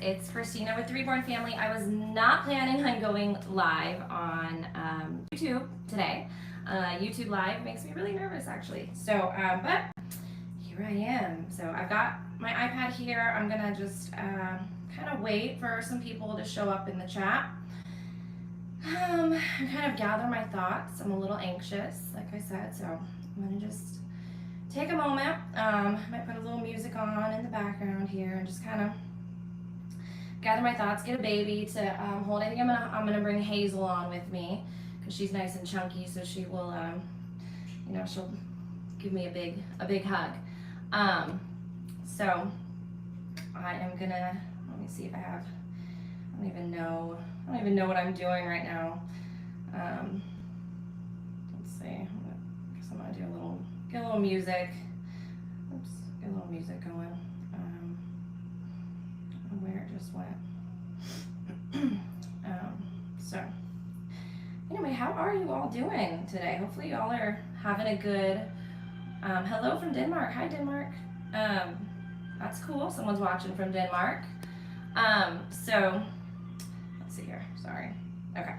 It's Christina with the Reborn Family. I was not planning on going live on YouTube today. YouTube Live makes me really nervous, actually. So, but here I am. So I've got my iPad here. I'm gonna just kind of wait for some people to show up in the chat. And kind of gather my thoughts. I'm a little anxious, like I said, so I'm gonna just take a moment. Might put a little music on in the background here and just kind of gather my thoughts, get a baby to hold. I think I'm gonna bring Hazel on with me because she's nice and chunky, so she will, she'll give me a big hug. So I am gonna, let me see if I have, I don't even know what I'm doing right now. Let's see, I guess I'm gonna do get a little music. Oops, get a little music going. I don't know where it just went. So anyway, how are you all doing today? Hopefully y'all are having a good, hello from Denmark. Hi Denmark. That's cool, someone's watching from Denmark. So let's see here, sorry. Okay,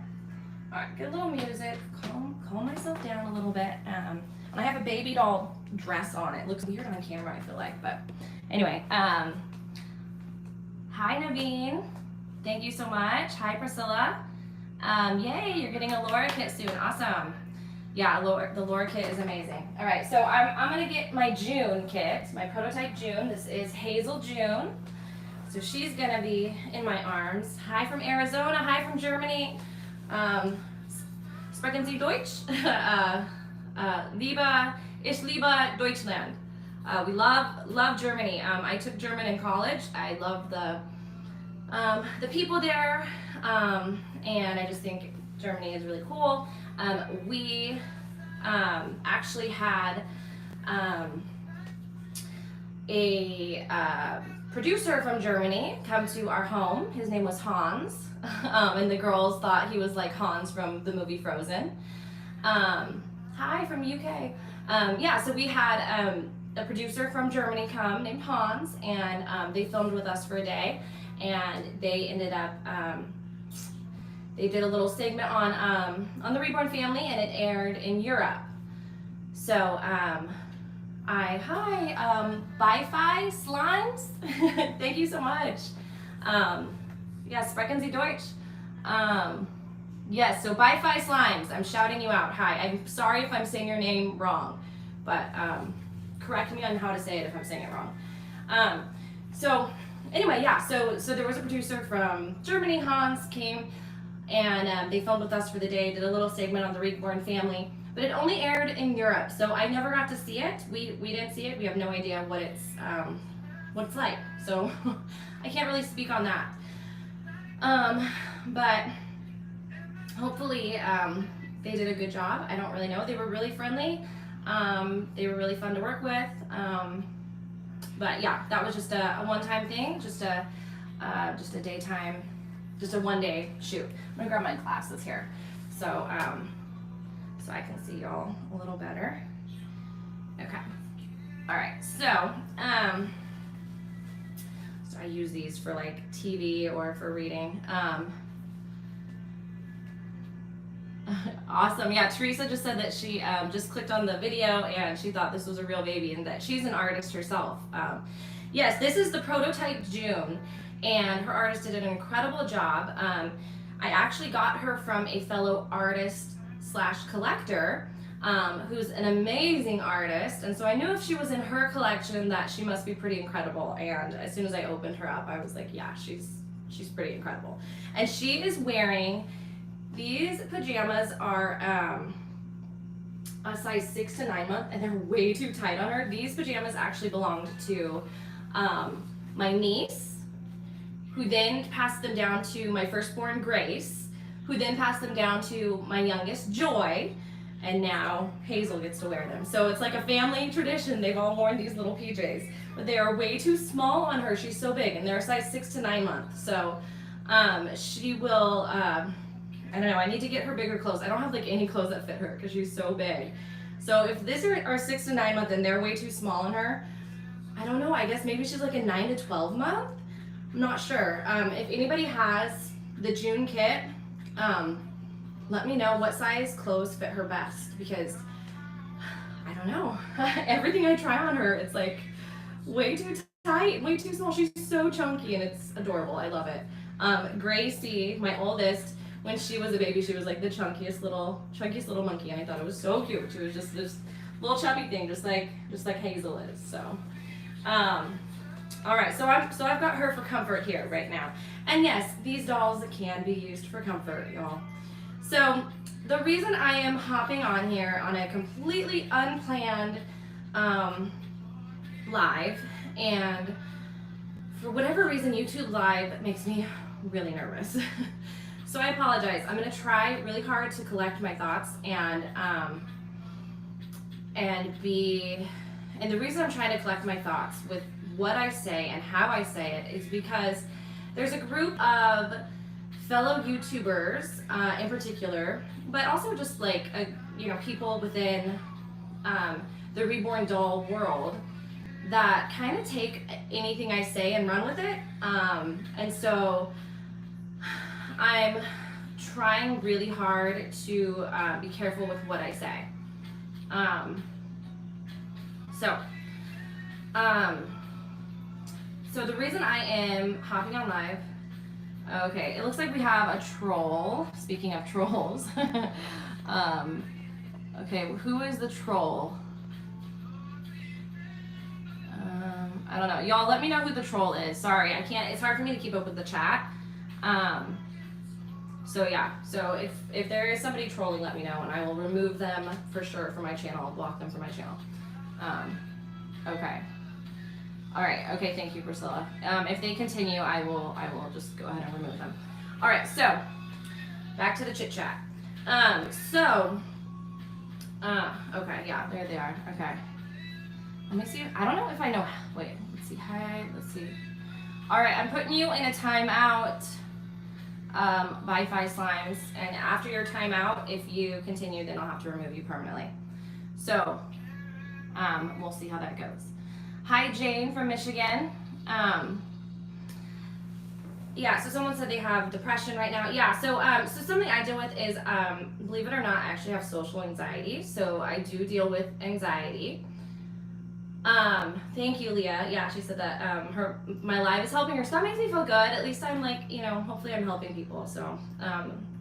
all right, get a little music, calm myself down a little bit. And I have a baby doll dress on. It looks weird on camera, I feel like, but anyway. Hi Naveen, thank you so much. Hi Priscilla. Yay, you're getting a Laura kit soon, awesome. Yeah, the Laura kit is amazing. All right, so I'm gonna get my June kit, my prototype June. This is Hazel June. So she's gonna be in my arms. Hi from Arizona, hi from Germany. Sprechen Sie Deutsch? Ich liebe Deutschland. We love Germany. I took German in college. I love the people there, and I just think Germany is really cool. We actually had a producer from Germany come to our home. His name was Hans, and the girls thought he was like Hans from the movie Frozen. Hi from UK. Yeah, so we had a producer from Germany come named Hans, and they filmed with us for a day, and they ended up, they did a little segment on the Reborn Family, and it aired in Europe. So, hi, Bi-Fi Slimes, thank you so much. Yeah, sprechen Sie Deutsch? Yes, so Bi-Fi Slimes, I'm shouting you out. Hi, I'm sorry if I'm saying your name wrong, but correct me on how to say it if I'm saying it wrong. So anyway, yeah, so there was a producer from Germany, Hans, came, and they filmed with us for the day, did a little segment on the Reborn Family, but it only aired in Europe, so I never got to see it. We didn't see it. We have no idea what it's like, so I can't really speak on that. But hopefully they did a good job. I don't really know. They were really friendly. They were really fun to work with. But yeah, that was just a one-time thing, just a daytime, just a one-day shoot. I'm gonna grab my glasses here, so so I can see y'all a little better. Okay. All right. So so I use these for like TV or for reading. Awesome. Yeah, Teresa just said that she just clicked on the video and she thought this was a real baby and that she's an artist herself. Yes, this is the prototype June, and her artist did an incredible job. I actually got her from a fellow artist / collector who's an amazing artist, and so I knew if she was in her collection that she must be pretty incredible, and as soon as I opened her up I was like, yeah, she's pretty incredible. And she is wearing, these pajamas are a size 6 to 9 month, and they're way too tight on her. These pajamas actually belonged to my niece, who then passed them down to my firstborn Grace, who then passed them down to my youngest Joy, and now Hazel gets to wear them. So it's like a family tradition. They've all worn these little PJs, but they are way too small on her. She's so big, and they're a size 6 to 9 month. So she will, I don't know, I need to get her bigger clothes. I don't have like any clothes that fit her because she's so big. So if these are 6 to 9 month and they're way too small on her, I don't know, I guess maybe she's like a 9 to 12 month. I'm not sure. If anybody has the June kit, let me know what size clothes fit her best, because I don't know. Everything I try on her, it's like way too tight, way too small. She's so chunky and it's adorable. I love it. Gracie, my oldest, when she was a baby, she was like the chunkiest little monkey, and I thought it was so cute. She was just this little chubby thing, just like Hazel is. So, all right. So I've got her for comfort here right now, and yes, these dolls can be used for comfort, y'all. So the reason I am hopping on here on a completely unplanned live, and for whatever reason, YouTube Live makes me really nervous. So I apologize. I'm gonna try really hard to collect my thoughts and the reason I'm trying to collect my thoughts with what I say and how I say it is because there's a group of fellow YouTubers in particular, but also just like people within the Reborn doll world that kind of take anything I say and run with it, and so I'm trying really hard to be careful with what I say. So the reason I am hopping on live, okay, it looks like we have a troll. Speaking of trolls, okay, who is the troll? I don't know. Y'all let me know who the troll is. Sorry, I can't, it's hard for me to keep up with the chat. So yeah, so if there is somebody trolling, let me know and I will remove them for sure from my channel. I'll block them from my channel. Okay. All right. Okay. Thank you, Priscilla. If they continue, I will just go ahead and remove them. All right. So back to the chit chat. Okay. Yeah, there they are. Okay. Let me see. I don't know if I know. Wait. Let's see. Hi. Let's see. All right. I'm putting you in a timeout. Wi-Fi slimes, and after your timeout, if you continue, then I'll have to remove you permanently. So we'll see how that goes. Hi, Jane from Michigan. Yeah, so someone said they have depression right now. Yeah, so something I deal with is, believe it or not, I actually have social anxiety. So I do deal with anxiety. Thank you, Leah. Yeah, she said that my live is helping her, so that makes me feel good. At least I'm like, hopefully I'm helping people. So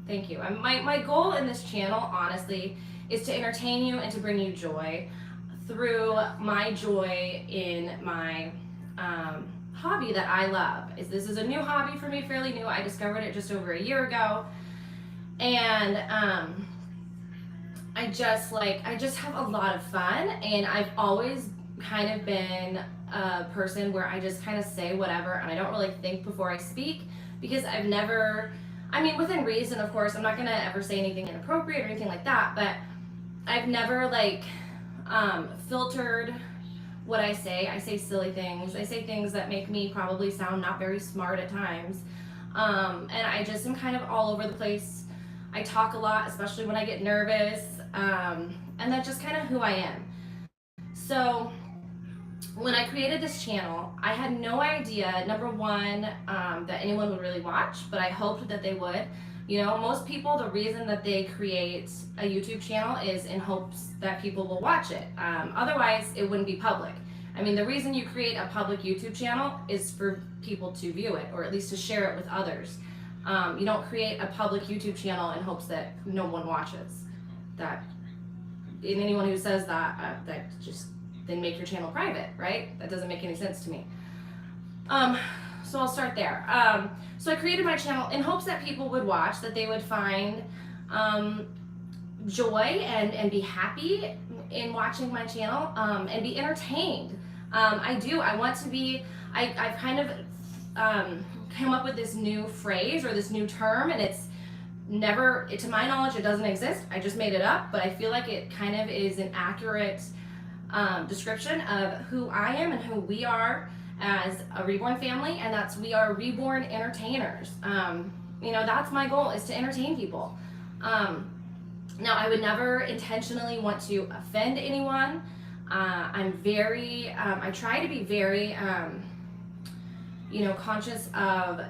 thank you. My goal in this channel, honestly, is to entertain you and to bring you joy through my joy in my hobby that I love. This is a new hobby for me, fairly new. I discovered it just over a year ago, and I just have a lot of fun, and I've always kind of been a person where I just kind of say whatever and I don't really think before I speak, because I've never, within reason, of course, I'm not gonna ever say anything inappropriate or anything like that, but I've never filtered what I say. I say silly things. I say things that make me probably sound not very smart at times, and I just am kind of all over the place. I talk a lot, especially when I get nervous, and that's just kind of who I am. So when I created this channel, I had no idea, number one, that anyone would really watch, but I hoped that they would. Most people, the reason that they create a YouTube channel is in hopes that people will watch it. Otherwise, it wouldn't be public. The reason you create a public YouTube channel is for people to view it, or at least to share it with others. You don't create a public YouTube channel in hopes that no one watches. And anyone who says that, then make your channel private, right? That doesn't make any sense to me. So I'll start there. So I created my channel in hopes that people would watch, that they would find joy and be happy in watching my channel, and be entertained. I want to be, I've kind of come up with this new phrase or this new term, and it's never, to my knowledge, it doesn't exist. I just made it up, but I feel like it kind of is an accurate description of who I am and who we are as a Reborn family, and we are Reborn entertainers. That's my goal, is to entertain people. Now, I would never intentionally want to offend anyone. I try to be very, conscious of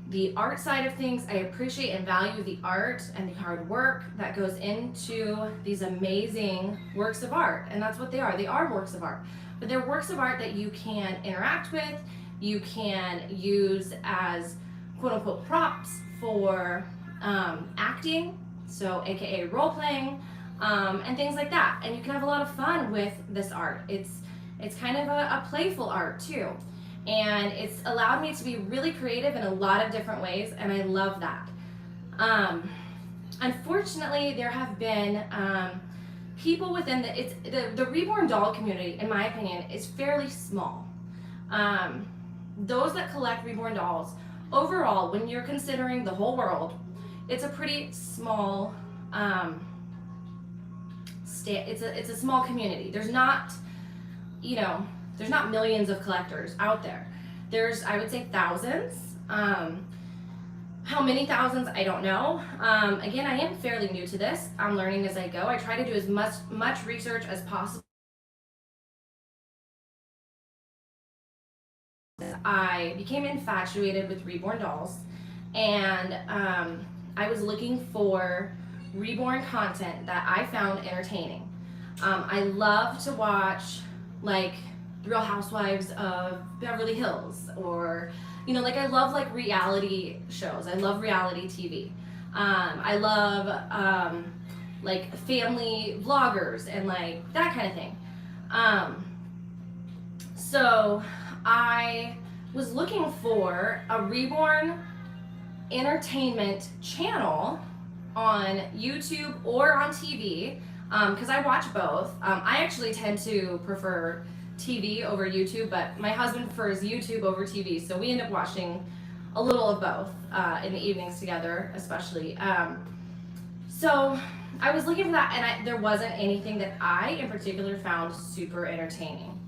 the art side of things. I appreciate and value the art and the hard work that goes into these amazing works of art. And that's what they are. They are works of art. But they're works of art that you can interact with, you can use as quote unquote props for acting, so aka role playing, and things like that. And you can have a lot of fun with this art. It's kind of a playful art too. And it's allowed me to be really creative in a lot of different ways, and I love that. Unfortunately, there have been people within the Reborn doll community, in my opinion, is fairly small. Those that collect Reborn dolls, overall, when you're considering the whole world, it's a pretty small, it's a small community. There's not, there's not millions of collectors out there. There's, I would say, thousands. How many thousands, I don't know. Again, I am fairly new to this. I'm learning as I go. I try to do as much research as possible. I became infatuated with Reborn dolls, and I was looking for Reborn content that I found entertaining. I love to watch like The Real Housewives of Beverly Hills, or I love like reality shows. I love reality TV. I love like family vloggers and like that kind of thing. So I was looking for a Reborn entertainment channel on YouTube or on TV, because I watch both. I actually tend to prefer TV over YouTube, but my husband prefers YouTube over TV, so we end up watching a little of both in the evenings together, especially. So I was looking for that, and there wasn't anything that I in particular found super entertaining.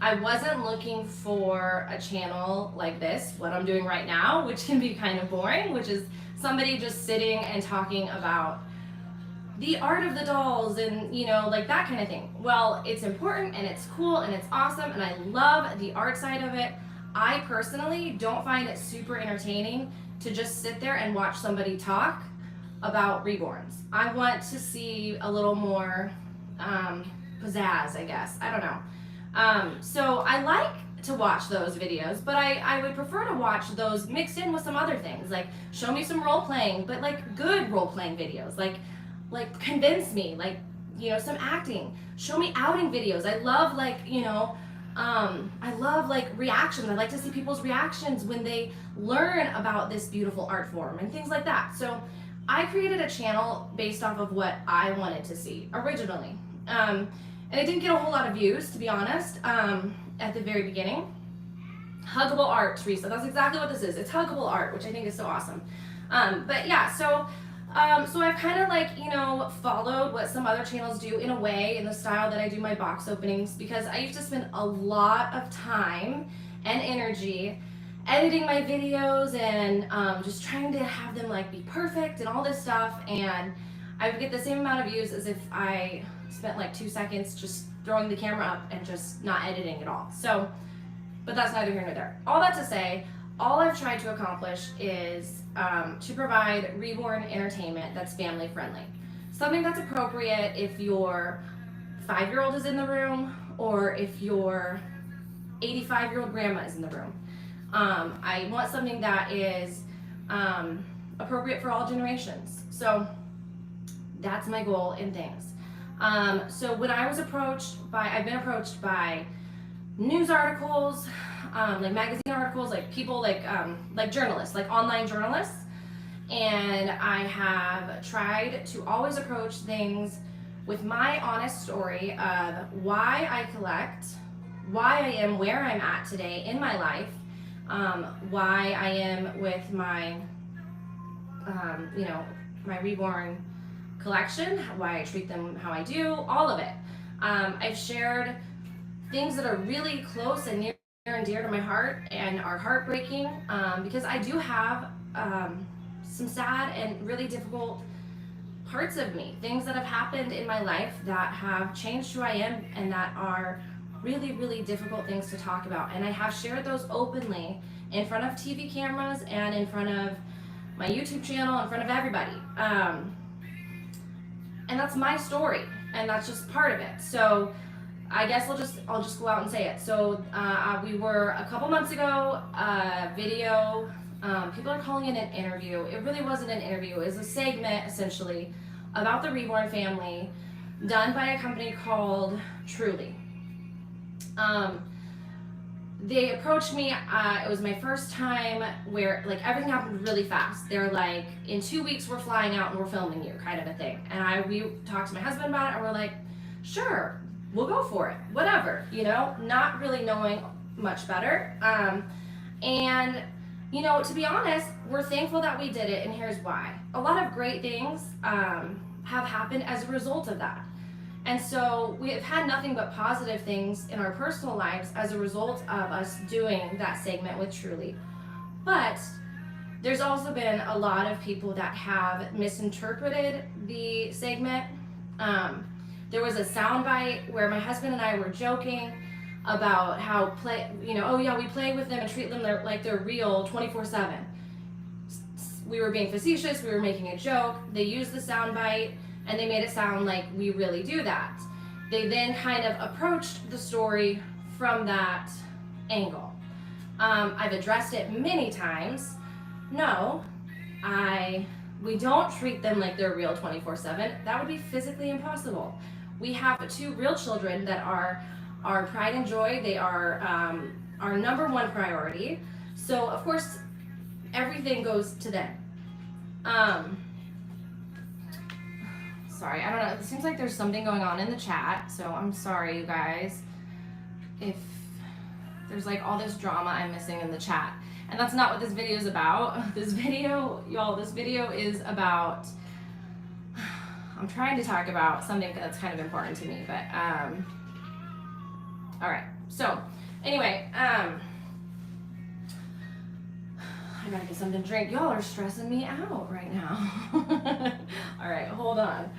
I wasn't looking for a channel like this, what I'm doing right now, which can be kind of boring, which is somebody just sitting and talking about the art of the dolls and like that kind of thing. Well, it's important and it's cool and it's awesome, and I love the art side of it. I personally don't find it super entertaining to just sit there and watch somebody talk about Reborns. I want to see a little more pizzazz, I guess. I don't know. So I like to watch those videos, but I would prefer to watch those mixed in with some other things, like show me some role playing, but like good role playing videos, like convince me, like some acting, show me outing videos. I love I love like reactions. I like to see people's reactions when they learn about this beautiful art form and things like that. So I created a channel based off of what I wanted to see originally. And it didn't get a whole lot of views, to be honest, at the very beginning. Huggable art, Teresa, that's exactly what this is. It's huggable art, which I think is so awesome. But yeah, so I've kind of followed what some other channels do in a way, in the style that I do my box openings, because I used to spend a lot of time and energy editing my videos and just trying to have them like be perfect and all this stuff, and I would get the same amount of views as if I spent like 2 seconds just throwing the camera up and just not editing at all. So, but that's neither here nor there. All that to say, all I've tried to accomplish is to provide Reborn entertainment that's family friendly. Something that's appropriate if your 5-year-old is in the room, or if your 85-year-old grandma is in the room. I want something that is appropriate for all generations. So that's my goal in things. So when I was I've been approached by news articles, like magazine articles, like people like journalists, like online journalists, and I have tried to always approach things with my honest story of why I collect, why I am where I'm at today in my life, why I am with my, my Reborn collection, why I treat them how I do, all of it. I've shared things that are really close and near and dear to my heart and are heartbreaking, because I do have some sad and really difficult parts of me, things that have happened in my life that have changed who I am and that are really, really difficult things to talk about. And I have shared those openly in front of TV cameras and in front of my YouTube channel, in front of everybody. And that's my story, and that's just part of it. So I guess I'll just go out and say it. So we were a couple months ago, video, people are calling it an interview. It really wasn't an interview. It was a segment, essentially, about the Reborn Family, done by a company called Truly. They approached me, it was my first time where, like, everything happened really fast. They're like, in 2 weeks we're flying out and we're filming you, kind of a thing. And we talked to my husband about it, and we're like, sure, we'll go for it, whatever, you know, not really knowing much better. And, you know, to be honest, we're thankful that we did it, and here's why. A lot of great things have happened as a result of that. And so we have had nothing but positive things in our personal lives as a result of us doing that segment with Truly. But there's also been a lot of people that have misinterpreted the segment. There was a soundbite where my husband and I were joking about how oh yeah, we play with them and treat them like they're real 24/7. We were being facetious, we were making a joke. They used the soundbite and they made it sound like we really do that. They then kind of approached the story from that angle. I've addressed it many times. No, we don't treat them like they're real 24/7. That would be physically impossible. We have 2 real children that are our pride and joy. They are our number 1 priority. So of course, everything goes to them. Sorry, I don't know. It seems like there's something going on in the chat, so I'm sorry, you guys, if there's like all this drama I'm missing in the chat. And that's not what this video is about. This video, y'all, this video is about, I'm trying to talk about something that's kind of important to me, but, all right. So, anyway, I gotta get something to drink. Y'all are stressing me out right now. All right, hold on.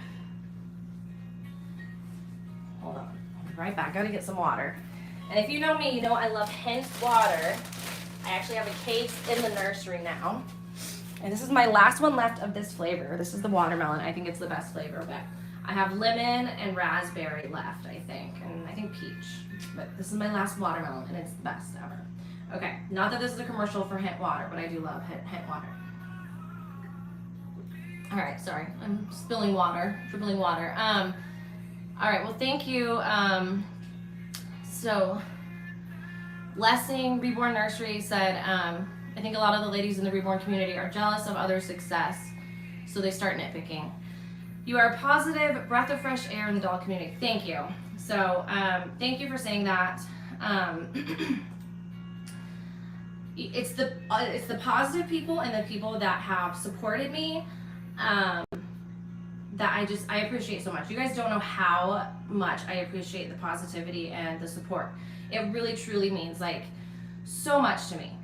Hold on, I'll be right back. Gotta get some water. And if you know me, you know I love hint water. I actually have a case in the nursery now. And this is my last one left of this flavor. This is the watermelon. I think it's the best flavor, but I have lemon and raspberry left, I think. And I think peach. But this is my last watermelon, and it's the best ever. Okay, not that this is a commercial for hint water, but I do love hint water. All right, sorry, I'm spilling water, dribbling water. All right, well, thank you. So, Lessing Reborn Nursery said, I think a lot of the ladies in the Reborn community are jealous of others' success, so they start nitpicking. You are a positive breath of fresh air in the doll community. Thank you. So, thank you for saying that. It's the positive people and the people that have supported me that I appreciate so much. You guys don't know how much I appreciate the positivity and the support. It really truly means like so much to me.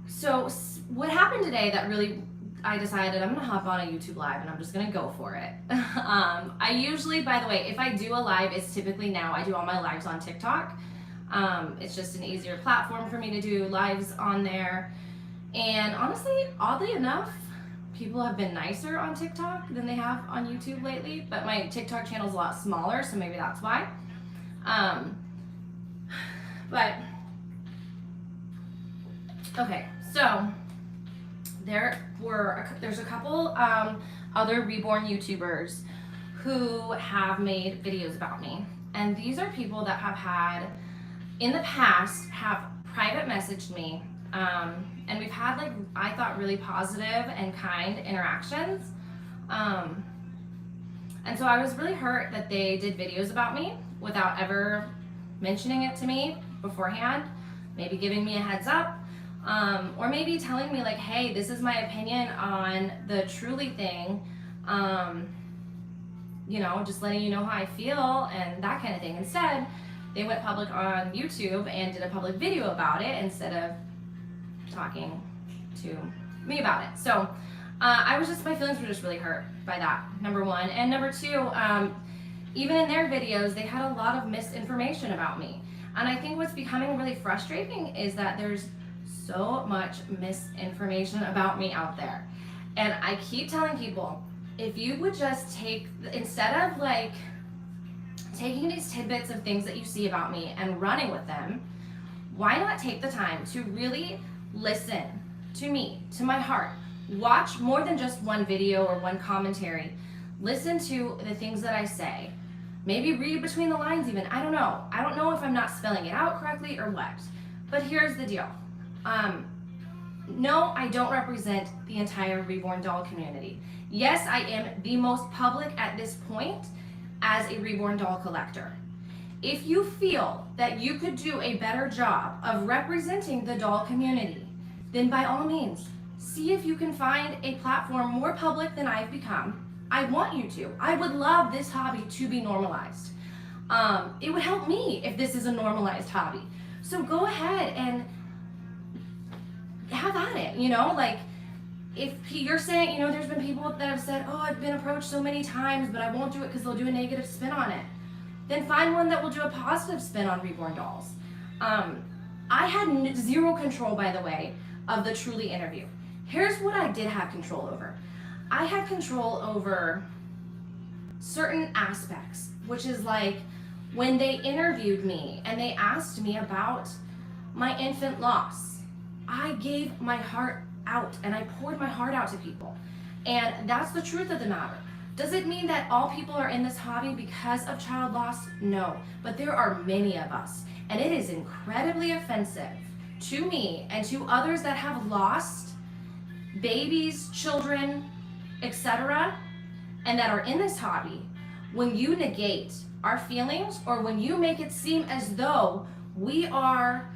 So what happened today that really I decided I'm gonna hop on a YouTube live and I'm just gonna go for it. I usually, by the way, if I do a live, it's typically now I do all my lives on TikTok. It's just an easier platform for me to do lives on there. And honestly, oddly enough, people have been nicer on TikTok than they have on YouTube lately, but my TikTok channel is a lot smaller, so maybe that's why. But, okay, so there's a couple other Reborn YouTubers who have made videos about me. And these are people that have had, in the past, have private messaged me, and we've had, like, I thought really positive and kind interactions. And so I was really hurt that they did videos about me without ever mentioning it to me beforehand, maybe giving me a heads up, or maybe telling me like, hey, this is my opinion on the Truly thing, you know, just letting you know how I feel and that kind of thing. Instead, they went public on YouTube and did a public video about it instead of talking to me about it. So my feelings were just really hurt by that, number one. And number two, Even in their videos, they had a lot of misinformation about me. And I think what's becoming really frustrating is that there's so much misinformation about me out there. And I keep telling people, if you would just instead of like taking these tidbits of things that you see about me and running with them, why not take the time to really listen to me, to my heart? Watch more than just one video or one commentary. Listen to the things that I say. Maybe read between the lines even. I don't know. I don't know if I'm not spelling it out correctly or what. But here's the deal. No, I don't represent the entire Reborn doll community. Yes, I am the most public at this point as a Reborn doll collector. If you feel that you could do a better job of representing the doll community, then by all means, see if you can find a platform more public than I've become. I want you to. I would love this hobby to be normalized. It would help me if this is a normalized hobby. So go ahead and have at it, like if you're saying, there's been people that have said, oh, I've been approached so many times, but I won't do it because they'll do a negative spin on it. Then find one that will do a positive spin on Reborn dolls. I had zero control, by the way, of the Truly interview. Here's what I did have control over. I had control over certain aspects, which is like when they interviewed me and they asked me about my infant loss. I gave my heart out and I poured my heart out to people. And that's the truth of the matter. Does it mean that all people are in this hobby because of child loss? No, but there are many of us. And it is incredibly offensive to me and to others that have lost babies, children, etc., and that are in this hobby, when you negate our feelings or when you make it seem as though we are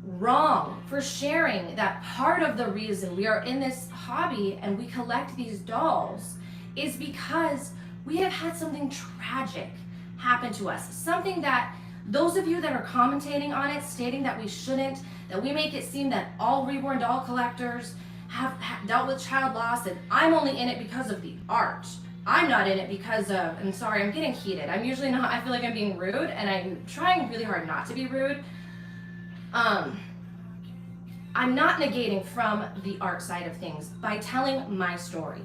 wrong for sharing that part of the reason we are in this hobby and we collect these dolls is because we have had something tragic happen to us. Something that those of you that are commentating on it, stating that we shouldn't, that we make it seem that all Reborn doll collectors have dealt with child loss and I'm only in it because of the art. I'm not in it because of, and sorry, I'm getting heated. I'm usually not, I feel like I'm being rude and I'm trying really hard not to be rude. I'm not negating from the art side of things by telling my story,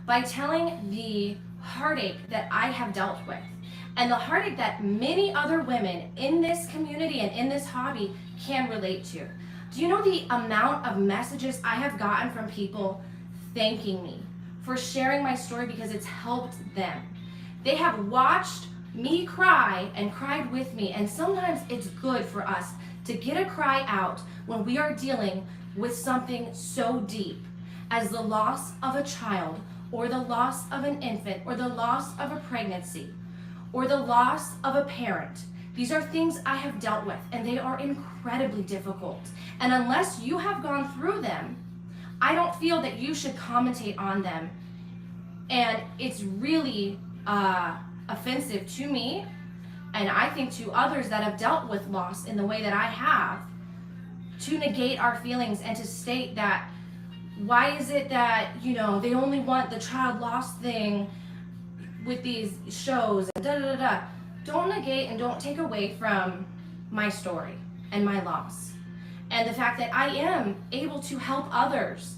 by telling the heartache that I have dealt with and the heartache that many other women in this community and in this hobby can relate to. Do you know the amount of messages I have gotten from people thanking me for sharing my story because it's helped them? They have watched me cry and cried with me, and sometimes it's good for us to get a cry out when we are dealing with something so deep as the loss of a child or the loss of an infant or the loss of a pregnancy or the loss of a parent. These are things I have dealt with and they are incredibly difficult. And unless you have gone through them, I don't feel that you should commentate on them. And it's really offensive to me, and I think to others that have dealt with loss in the way that I have, to negate our feelings and to state that why is it that, they only want the child loss thing with these shows and da-da-da-da. Don't negate and don't take away from my story and my loss and the fact that I am able to help others.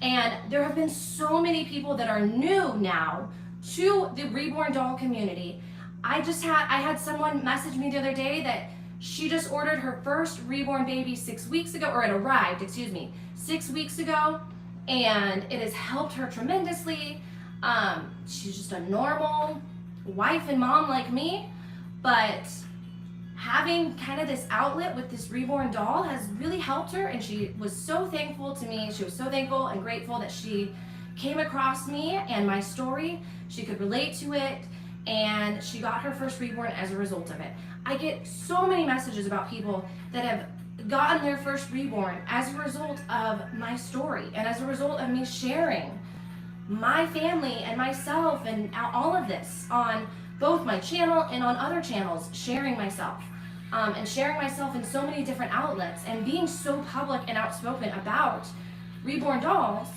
And there have been so many people that are new now to the Reborn doll community. I had someone message me the other day that she just ordered her first Reborn baby 6 weeks ago, or it arrived, 6 weeks ago, and it has helped her tremendously. She's just a normal wife and mom like me, but having kind of this outlet with this Reborn doll has really helped her, and she was so thankful to me. She was so thankful and grateful that she came across me and my story. She could relate to it, and she got her first Reborn as a result of it. I get so many messages about people that have gotten their first Reborn as a result of my story and as a result of me sharing my family and myself and all of this on both my channel and on other channels, sharing myself and sharing myself in so many different outlets and being so public and outspoken about Reborn dolls.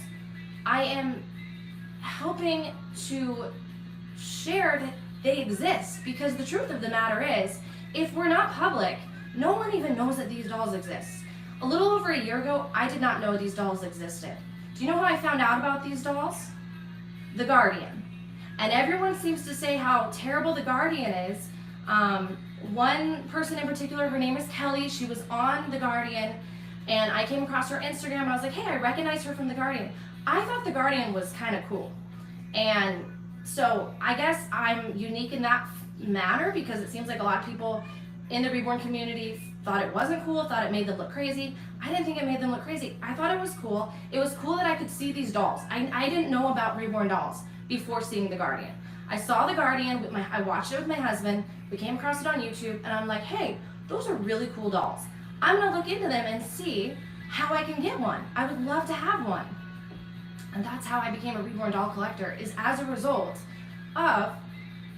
I am helping to share that they exist, because the truth of the matter is, if we're not public, no one even knows that these dolls exist. A little over a year ago, I did not know these dolls existed. Do you know how I found out about these dolls? The Guardian. And everyone seems to say how terrible The Guardian is. One person in particular, her name is Kelly, she was on The Guardian, and I came across her Instagram, and I was like, hey, I recognize her from The Guardian. I thought The Guardian was kind of cool. And so I guess I'm unique in that manner, because it seems like a lot of people in the Reborn community thought it wasn't cool, thought it made them look crazy. I didn't think it made them look crazy. I thought it was cool. It was cool that I could see these dolls. I didn't know about Reborn dolls before seeing The Guardian. I saw The Guardian, I watched it with my husband, we came across it on YouTube, and I'm like, hey, those are really cool dolls. I'm gonna look into them and see how I can get one. I would love to have one. And that's how I became a Reborn doll collector, is as a result of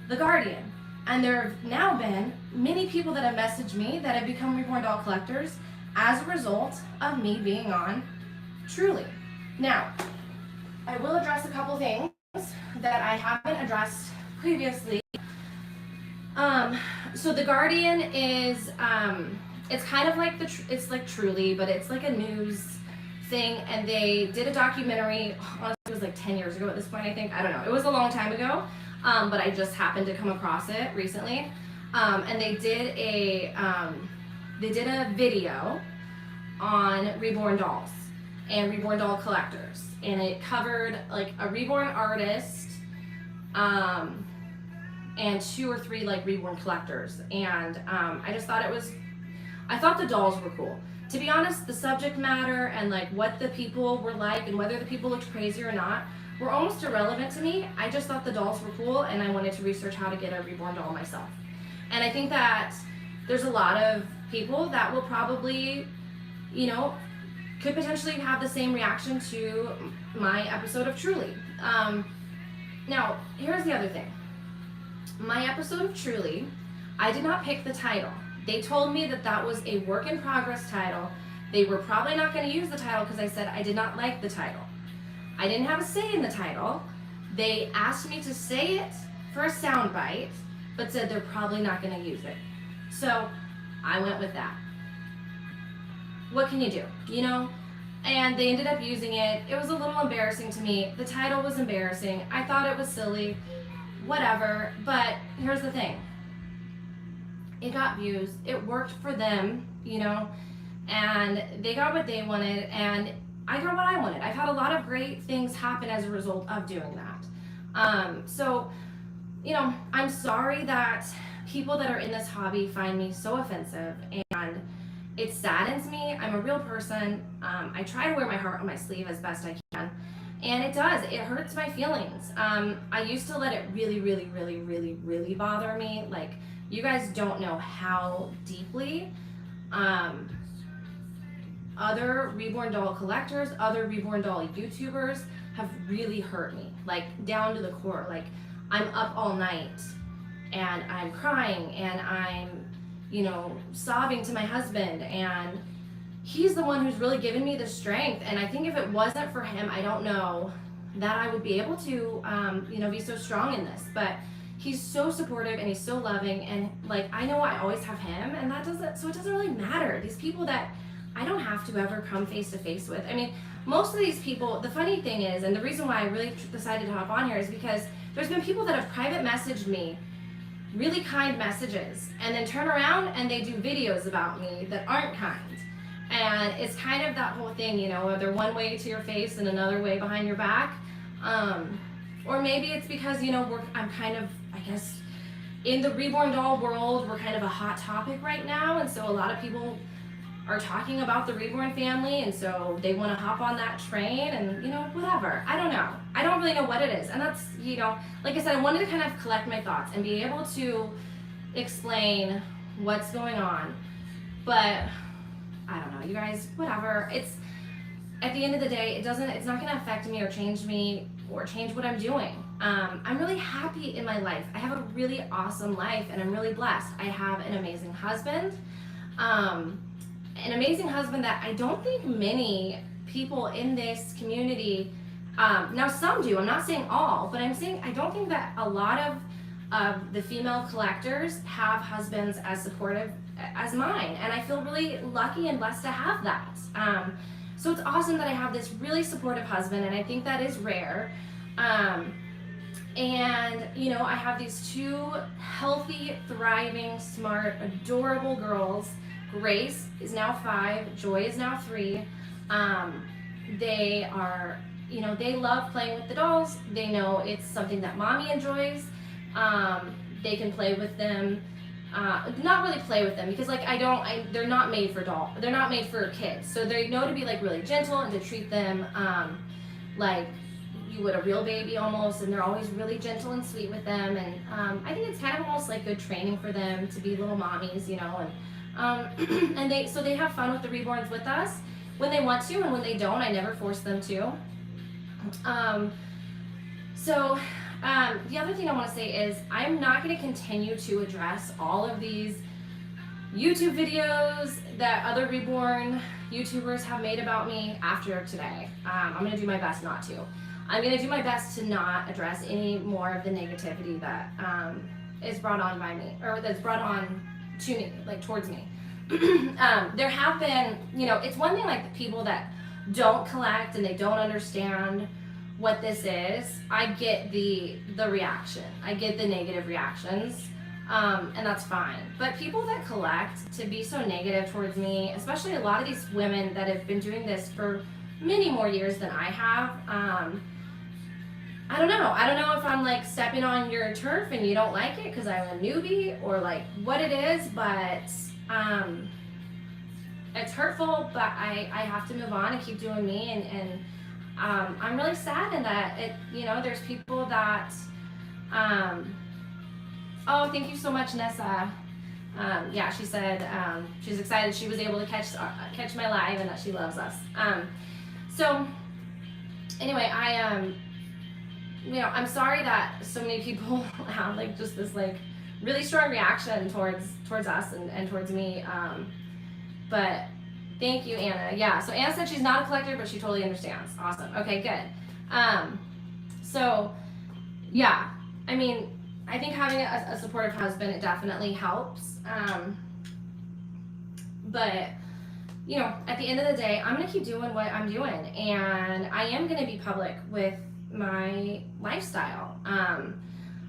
The Guardian. And there have now been many people that have messaged me that have become Reborn doll collectors as a result of me being on Truly. Now, I will address a couple things that I haven't addressed previously. So The Guardian is, it's kind of like it's like Truly, but it's like a news thing, and they did a documentary, honestly it was like 10 years ago at this point, I think, I don't know, it was a long time ago, but I just happened to come across it recently, and they did a video on Reborn dolls and Reborn doll collectors, and it covered like a Reborn artist, and 2 or 3 like Reborn collectors, and I thought the dolls were cool. To be honest, the subject matter and like what the people were like and whether the people looked crazy or not were almost irrelevant to me. I just thought the dolls were cool, and I wanted to research how to get a Reborn doll myself. And I think that there's a lot of people that will probably, you know, could potentially have the same reaction to my episode of Truly. Now, here's the other thing. My episode of Truly, I did not pick the title. They told me that that was a work in progress title. They were probably not going to use the title because I said I did not like the title. I didn't have a say in the title. They asked me to say it for a soundbite, but said they're probably not going to use it. So I went with that. What can you do, you know? And they ended up using it. It was a little embarrassing to me. The title was embarrassing. I thought it was silly, whatever, but here's the thing. It got views, it worked for them, you know, and they got what they wanted, and I got what I wanted. I've had a lot of great things happen as a result of doing that. So, you know, I'm sorry that people that are in this hobby find me so offensive, and it saddens me. I'm a real person. I try to wear my heart on my sleeve as best I can, and it does. It hurts my feelings. I used to let it really, really, really, really, really bother me. Like, you guys don't know how deeply other Reborn doll collectors, other Reborn doll YouTubers have really hurt me, like down to the core. Like, I'm up all night and I'm crying and I'm, you know, sobbing to my husband, and he's the one who's really given me the strength. And I think if it wasn't for him, I don't know that I would be able to, you know, be so strong in this. But he's so supportive and he's so loving, and like, I know I always have him, and that doesn't, so it doesn't really matter. These people that I don't have to ever come face to face with. I mean, most of these people, the funny thing is, and the reason why I really decided to hop on here is because there's been people that have private messaged me really kind messages, and then turn around and they do videos about me that aren't kind. And it's kind of that whole thing, you know, they're one way to your face and another way behind your back. Or maybe it's because, you know, I'm kind of, I guess, in the Reborn doll world, we're kind of a hot topic right now, and so a lot of people are talking about the Reborn family, and so they want to hop on that train, and, you know, whatever. I don't know. I don't really know what it is, and that's, you know, like I said, I wanted to kind of collect my thoughts and be able to explain what's going on, but I don't know, you guys, whatever. It's, at the end of the day, it's not going to affect me or change me or change what I'm doing. I'm really happy in my life. I have a really awesome life, and I'm really blessed. I have an amazing husband, that I don't think many people in this community, now some do, I'm not saying all, but I'm saying I don't think that a lot of of the female collectors have husbands as supportive as mine, and I feel really lucky and blessed to have that. So it's awesome that I have this really supportive husband, and I think that is rare. And you know, I have these two healthy, thriving, smart, adorable girls. Grace is now 5, Joy is now 3. They are, you know, they love playing with the dolls. They know it's something that mommy enjoys. They can play with them. Not really play with them, because like they're not made for they're not made for kids. So they know to be like really gentle and to treat them like you would a real baby almost, and they're always really gentle and sweet with them. And I think it's kind of almost like good training for them to be little mommies, you know. And and they have fun with the reborns with us when they want to, and when they don't, I never force them to. The other thing I want to say is I'm not going to continue to address all of these YouTube videos that other reborn YouTubers have made about me after today. I'm going to do my best not to. I'm going to do my best to not address any more of the negativity that is brought on by me, or that's brought on to me, like towards me. There have been, you know, it's one thing like the people that don't collect and they don't understand what this is. I get the reaction. I get the negative reactions, and that's fine. But people that collect to be so negative towards me, especially a lot of these women that have been doing this for many more years than I have, I don't know. I don't know if I'm like stepping on your turf and you don't like it because I'm a newbie, or like what it is, but it's hurtful, but I have to move on and keep doing me, and I'm really sad in that you know, there's people that, oh, thank you so much, Nessa. Yeah, she said she's excited she was able to catch my live and that she loves us. So anyway, you know, I'm sorry that so many people have like just this like really strong reaction towards us and towards me. But thank you, Anna. Yeah, so Anna said she's not a collector, but she totally understands. Awesome. Okay, good. So yeah, I mean, I think having a supportive husband, it definitely helps. But you know, at the end of the day, I'm gonna keep doing what I'm doing, and I am gonna be public with my lifestyle.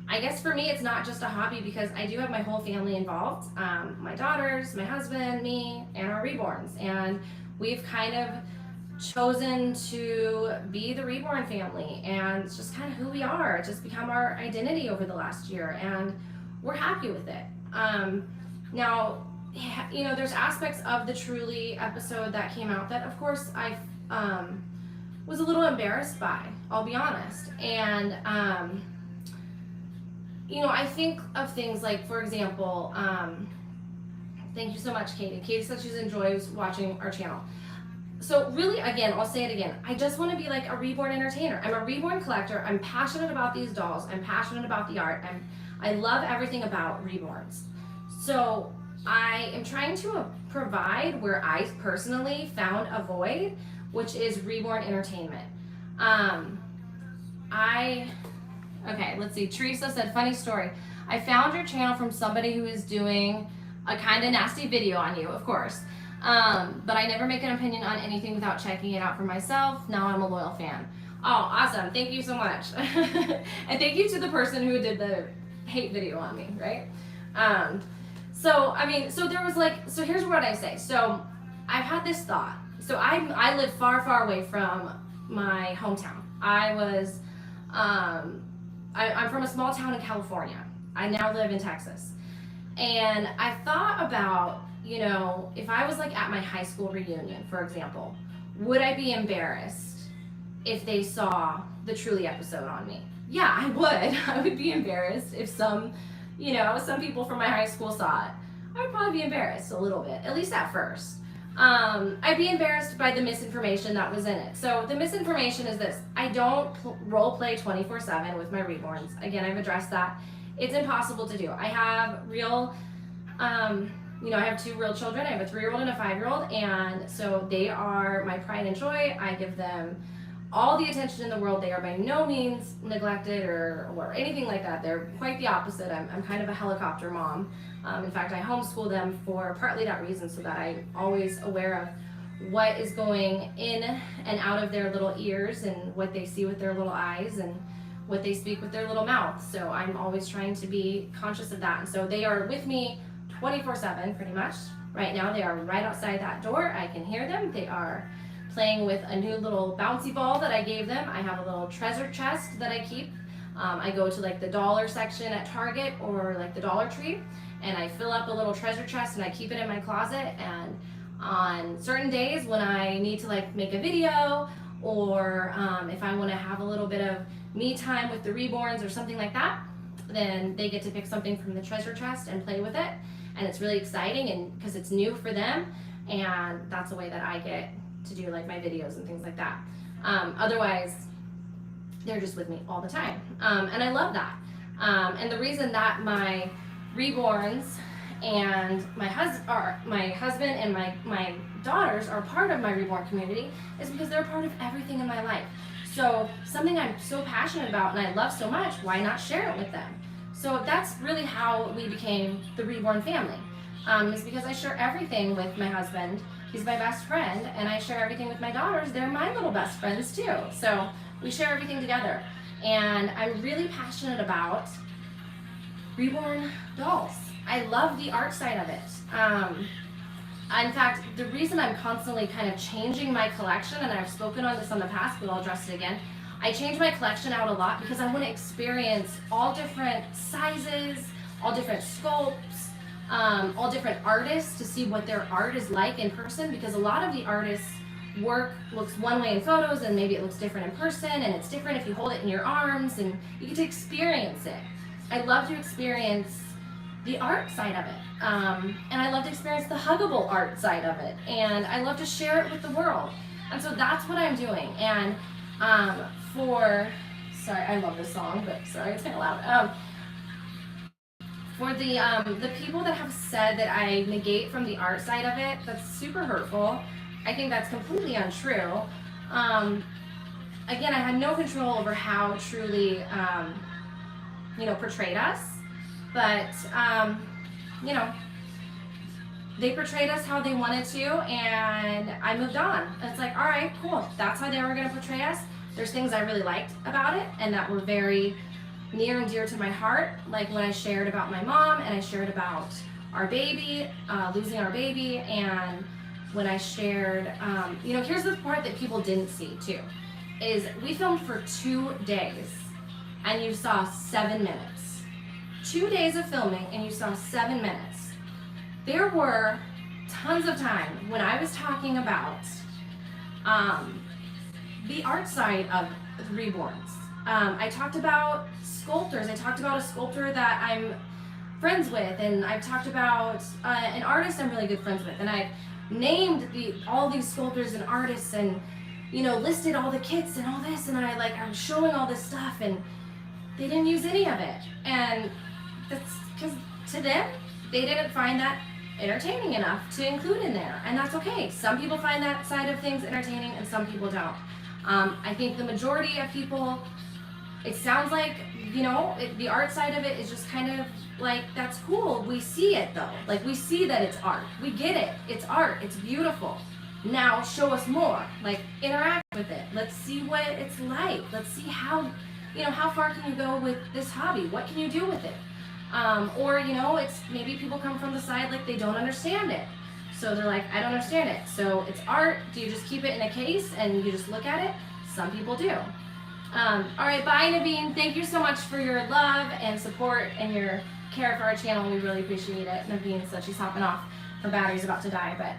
I guess for me, it's not just a hobby, because I do have my whole family involved. My daughters, my husband, me, and our reborns. And we've kind of chosen to be the Reborn family, and it's just kind of who we are. It's just become our identity over the last year, and we're happy with it. Now, you know, there's aspects of the Truly episode that came out that, of course, I was a little embarrassed by, I'll be honest. And you know, I think of things like, for example, thank you so much, Katie. Katie said she enjoys watching our channel. So really, again, I'll say it again, I just want to be like a Reborn entertainer. I'm a Reborn collector. I'm passionate about these dolls. I'm passionate about the art. I love everything about Reborns. So I am trying to provide where I personally found a void, which is Reborn entertainment. Okay, let's see. Teresa said, funny story. I found your channel from somebody who is doing a kind of nasty video on you, of course. But I never make an opinion on anything without checking it out for myself. Now I'm a loyal fan. Oh, awesome. Thank you so much. And thank you to the person who did the hate video on me, right? So there was like, so here's what I say. So I've had this thought. So I live far, far away from my hometown. I'm from a small town in California. I now live in Texas. And I thought about, you know, if I was like at my high school reunion, for example, would I be embarrassed if they saw the Truly episode on me? Yeah, I would. I would be embarrassed if some people from my high school saw it. I would probably be embarrassed a little bit, at least at first. I'd be embarrassed by the misinformation that was in it. So the misinformation is this: I don't role play 24/7 with my reborns. Again, I've addressed that. It's impossible to do. I have real, I have 2 real children. I have a 3-year-old and a 5-year-old, and so they are my pride and joy. I give them all the attention in the world. They are by no means neglected or anything like that. They're quite the opposite. I'm kind of a helicopter mom. In fact, I homeschool them for partly that reason, so that I'm always aware of what is going in and out of their little ears and what they see with their little eyes and what they speak with their little mouth. So I'm always trying to be conscious of that. And so they are with me 24/7 pretty much. Right now they are right outside that door. I can hear them. They are playing with a new little bouncy ball that I gave them. I have a little treasure chest that I keep. I go to like the dollar section at Target or like the Dollar Tree, and I fill up a little treasure chest and I keep it in my closet. And on certain days when I need to like make a video, or if I want to have a little bit of me time with the Reborns or something like that, then they get to pick something from the treasure chest and play with it. And it's really exciting, and because it's new for them, and that's the way that I get to do like my videos and things like that. Otherwise, they're just with me all the time, and I love that. And the reason that my Reborns and my husband and my daughters are part of my Reborn community is because they're part of everything in my life. So something I'm so passionate about and I love so much, why not share it with them? So that's really how we became the Reborn family. Is because I share everything with my husband. He's my best friend, and I share everything with my daughters. They're my little best friends too. So we share everything together. And I'm really passionate about Reborn dolls. I love the art side of it. In fact, the reason I'm constantly kind of changing my collection, and I've spoken on this on the past, but I'll address it again. I change my collection out a lot because I want to experience all different sizes, all different sculpts, all different artists to see what their art is like in person, because a lot of the artists' work looks one way in photos and maybe it looks different in person, and it's different if you hold it in your arms, and you get to experience it. I love to experience the art side of it, and I love to experience the huggable art side of it, and I love to share it with the world. And so that's what I'm doing. And sorry, I love this song, but sorry, it's kind of loud. For the people that have said that I negate from the art side of it, that's super hurtful. I think that's completely untrue. Again, I had no control over how truly, portrayed us, but, they portrayed us how they wanted to, and I moved on. It's like, all right, cool. That's how they were going to portray us. There's things I really liked about it and that were very near and dear to my heart, like when I shared about my mom and I shared about our baby, losing our baby, and when I shared, here's the part that people didn't see too, is we filmed for 2 days and you saw 7 minutes. 2 days of filming and you saw 7 minutes. There were tons of time when I was talking about the art side of the Reborns. I talked about sculptors. I talked about a sculptor that I'm friends with, and I've talked about an artist I'm really good friends with, and I've named all these sculptors and artists, and listed all the kits and all this, and I'm showing all this stuff, and they didn't use any of it. And that's because to them, they didn't find that entertaining enough to include in there, and that's okay. Some people find that side of things entertaining and some people don't. I think the majority of people, it sounds like, the art side of it is just kind of like, that's cool. We see it though. Like, we see that it's art. We get it. It's art. It's beautiful. Now show us more. Like, interact with it. Let's see what it's like. Let's see how far can you go with this hobby? What can you do with it? It's maybe people come from the side like they don't understand it. So they're like, I don't understand it. So it's art. Do you just keep it in a case and you just look at it? Some people do. All right, bye, Naveen. Thank you so much for your love and support and your care for our channel. We really appreciate it. Naveen said she's hopping off. Her battery's about to die, but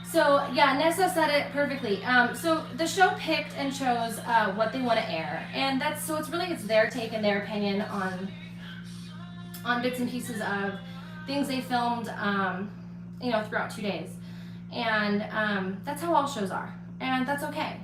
so yeah, Nessa said it perfectly. So the show picked and chose what they want to air, and it's their take and their opinion on bits and pieces of things they filmed, throughout 2 days, and that's how all shows are, and that's okay.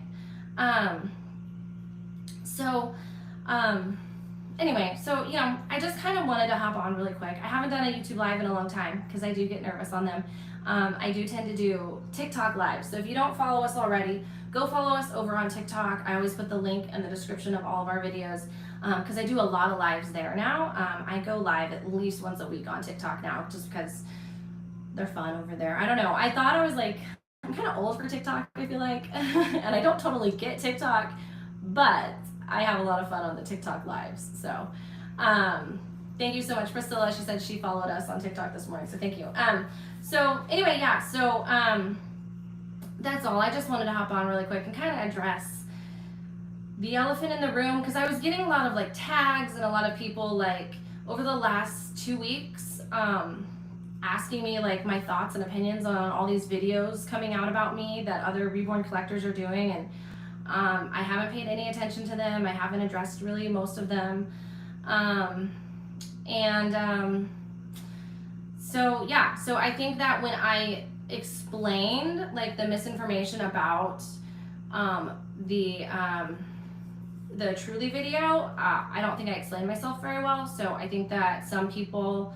anyway, so, you know, I just kind of wanted to hop on really quick. I haven't done a YouTube live in a long time because I do get nervous on them. I do tend to do TikTok lives. So if you don't follow us already, go follow us over on TikTok. I always put the link in the description of all of our videos because I do a lot of lives there now. I go live at least once a week on TikTok now just because they're fun over there. I don't know. I thought I was like, I'm kind of old for TikTok, I feel like. And I don't totally get TikTok, but I have a lot of fun on the TikTok lives. So thank you so much, Priscilla. She said she followed us on TikTok this morning, so thank you. So anyway, yeah, so that's all. I just wanted to hop on really quick and kind of address the elephant in the room because I was getting a lot of like tags and a lot of people like over the last 2 weeks asking me like my thoughts and opinions on all these videos coming out about me that other Reborn collectors are doing, and I haven't paid any attention to them. I haven't addressed really most of them. So yeah, so I think that when I explained like the misinformation about the Truly video, I don't think I explained myself very well. So I think that some people,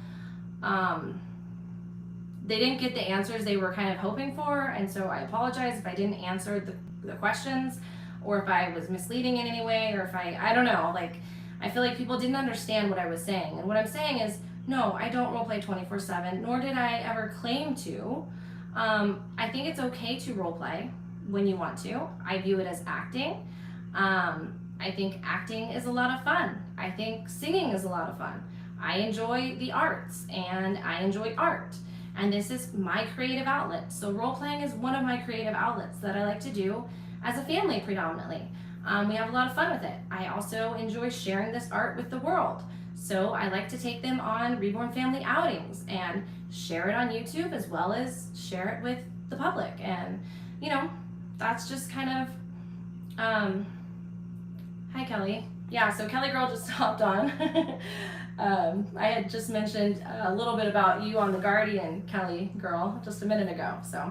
they didn't get the answers they were kind of hoping for, and so I apologize if I didn't answer the questions, or if I was misleading in any way, or if I don't know, like, I feel like people didn't understand what I was saying. And what I'm saying is, no, I don't roleplay 24/7, nor did I ever claim to. I think it's okay to roleplay when you want to. I view it as acting. I think acting is a lot of fun. I think singing is a lot of fun. I enjoy the arts, and I enjoy art. And this is my creative outlet. So role-playing is one of my creative outlets that I like to do as a family predominantly. We have a lot of fun with it. I also enjoy sharing this art with the world. So I like to take them on Reborn Family outings and share it on YouTube as well as share it with the public. And, you know, that's just kind of, hi Kelly. Yeah, so Kelly Girl just hopped on. I had just mentioned a little bit about you on The Guardian, Kelly Girl, just a minute ago. So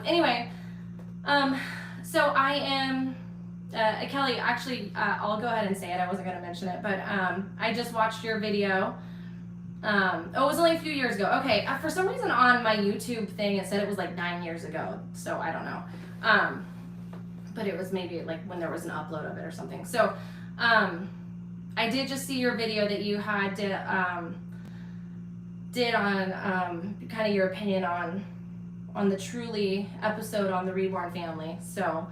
anyway, so I am, Kelly, actually, I'll go ahead and say it. I wasn't going to mention it, but I just watched your video. It was only a few years ago. Okay, for some reason on my YouTube thing, it said it was like 9 years ago, so I don't know. But it was maybe like when there was an upload of it or something. So I did just see your video that you had did on kind of your opinion on the Truly episode on the Reborn Family. So,